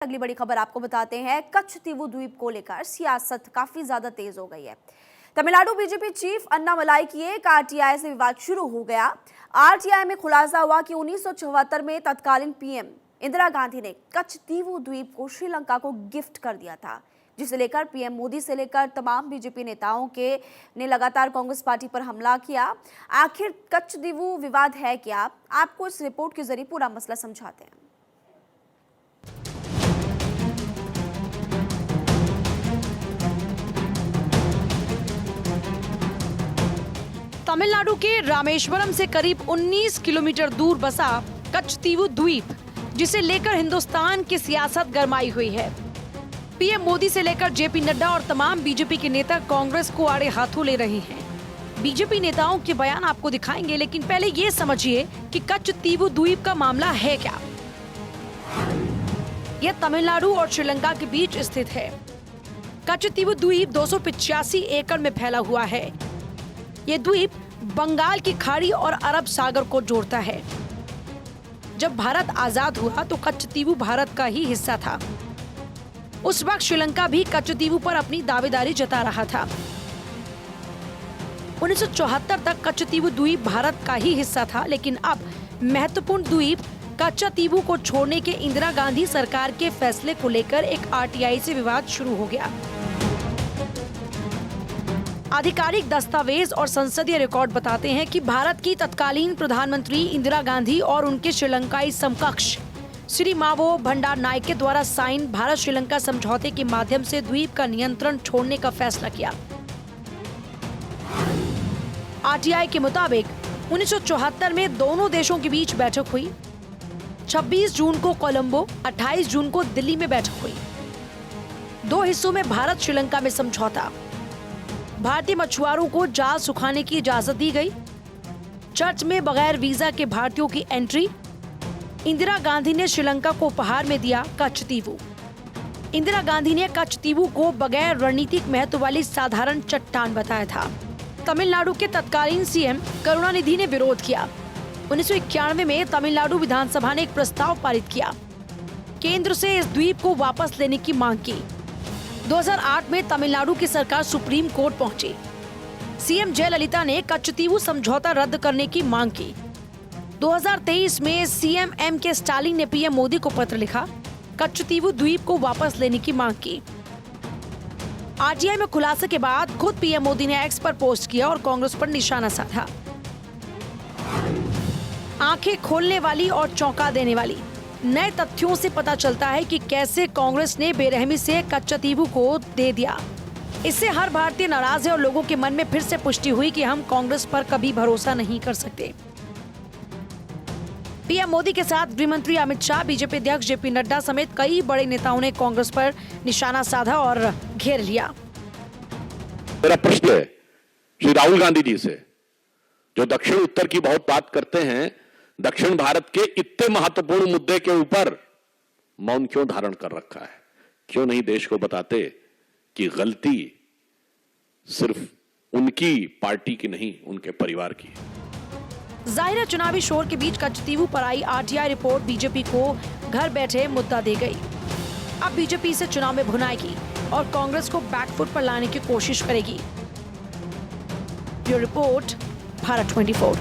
अगली बड़ी खबर आपको बताते हैं। कच्छतीवू द्वीप को लेकर सियासत काफी ज्यादा तेज हो गई है। तमिलनाडु बीजेपी चीफ अन्नामलाई की एक आरटीआई से विवाद शुरू हो गया। आरटीआई में खुलासा हुआ कि 1974 में तत्कालीन पीएम इंदिरा गांधी ने कच्छतीवू द्वीप को श्रीलंका को गिफ्ट कर दिया था, जिसे लेकर पीएम मोदी से लेकर तमाम बीजेपी नेताओं ने लगातार कांग्रेस पार्टी पर हमला किया। आखिर कच्छतीवू विवाद है क्या, आपको इस रिपोर्ट के जरिए पूरा मसला समझाते हैं। तमिलनाडु के रामेश्वरम से करीब 19 किलोमीटर दूर बसा कच्छतीवू द्वीप, जिसे लेकर हिंदुस्तान की सियासत गरमाई हुई है। पीएम मोदी से लेकर जेपी नड्डा और तमाम बीजेपी के नेता कांग्रेस को आड़े हाथों ले रहे हैं। बीजेपी नेताओं के बयान आपको दिखाएंगे, लेकिन पहले ये समझिए कि कच्छतीवू द्वीप का मामला है क्या। यह तमिलनाडु और श्रीलंका के बीच स्थित है। कच्छतीवू द्वीप 285 एकड़ में फैला हुआ है। ये द्वीप बंगाल की खाड़ी और अरब सागर को जोड़ता है। जब भारत आजाद हुआ तो कच्छतीवू भारत का ही हिस्सा था। उस वक्त श्रीलंका भी कच्छतीवू पर अपनी दावेदारी जता रहा था। 1974 तक कच्छतीवू द्वीप भारत का ही हिस्सा था, लेकिन अब महत्वपूर्ण द्वीप कच्छतीवू को छोड़ने के इंदिरा गांधी सरकार के फैसले को लेकर एक आरटीआई से विवाद शुरू हो गया। आधिकारिक दस्तावेज और संसदीय रिकॉर्ड बताते हैं कि भारत की तत्कालीन प्रधानमंत्री इंदिरा गांधी और उनके श्रीलंकाई समकक्ष श्री मावो भंडारनायके द्वारा साइन भारत श्रीलंका समझौते के माध्यम से द्वीप का नियंत्रण छोड़ने का फैसला किया। आरटीआई के मुताबिक 1974 में दोनों देशों के बीच बैठक हुई। 26 जून को कोलंबो, 28 जून को दिल्ली में बैठक हुई। दो हिस्सों में भारत श्रीलंका में समझौता। भारतीय मछुआरों को जाल सुखाने की इजाजत दी गई। चर्च में बगैर वीजा के भारतीयों की एंट्री। इंदिरा गांधी ने श्रीलंका को उपहार में दिया कच्छतीवू। इंदिरा गांधी ने कच्छतीवू को बगैर रणनीतिक महत्व वाली साधारण चट्टान बताया था। तमिलनाडु के तत्कालीन सीएम करुणानिधि ने विरोध किया। 1991 में तमिलनाडु विधानसभा ने एक प्रस्ताव पारित किया। केंद्र से इस द्वीप को वापस लेने की मांग की। 2008 में तमिलनाडु की सरकार सुप्रीम कोर्ट पहुंची। सीएम जयललिता ने कच्छतीवू समझौता रद्द करने की मांग की। 2023 में सीएम एम.के. स्टालिन ने पीएम मोदी को पत्र लिखा, कच्छतीवू द्वीप को वापस लेने की मांग की। आरटीआई में खुलासे के बाद खुद पीएम मोदी ने एक्स पर पोस्ट किया और कांग्रेस पर निशाना साधा। आंखें खोलने वाली और चौंका देने वाली नए तथ्यों से पता चलता है कि कैसे कांग्रेस ने बेरहमी से कच्छतीवू को दे दिया। इससे हर भारतीय नाराज है और लोगों के मन में फिर से पुष्टि हुई कि हम कांग्रेस पर कभी भरोसा नहीं कर सकते। पीएम मोदी के साथ गृह मंत्री अमित शाह, बीजेपी अध्यक्ष जेपी नड्डा समेत कई बड़े नेताओं ने कांग्रेस पर निशाना साधा और घेर लिया। मेरा प्रश्न है श्री राहुल गांधी जी से, जो दक्षिण उत्तर की बहुत बात करते हैं, दक्षिण भारत के इतने महत्वपूर्ण मुद्दे के ऊपर मौन क्यों धारण कर रखा है? क्यों नहीं देश को बताते कि गलती सिर्फ उनकी पार्टी की नहीं, उनके परिवार की है? जाहिर है, चुनावी शोर के बीच कच्छतीवू पर आई आरटीआई रिपोर्ट बीजेपी को घर बैठे मुद्दा दे गई। अब बीजेपी इसे चुनाव में भुनाएगी और कांग्रेस को बैकफुट पर लाने की कोशिश करेगी। Bureau report, Bharat 24।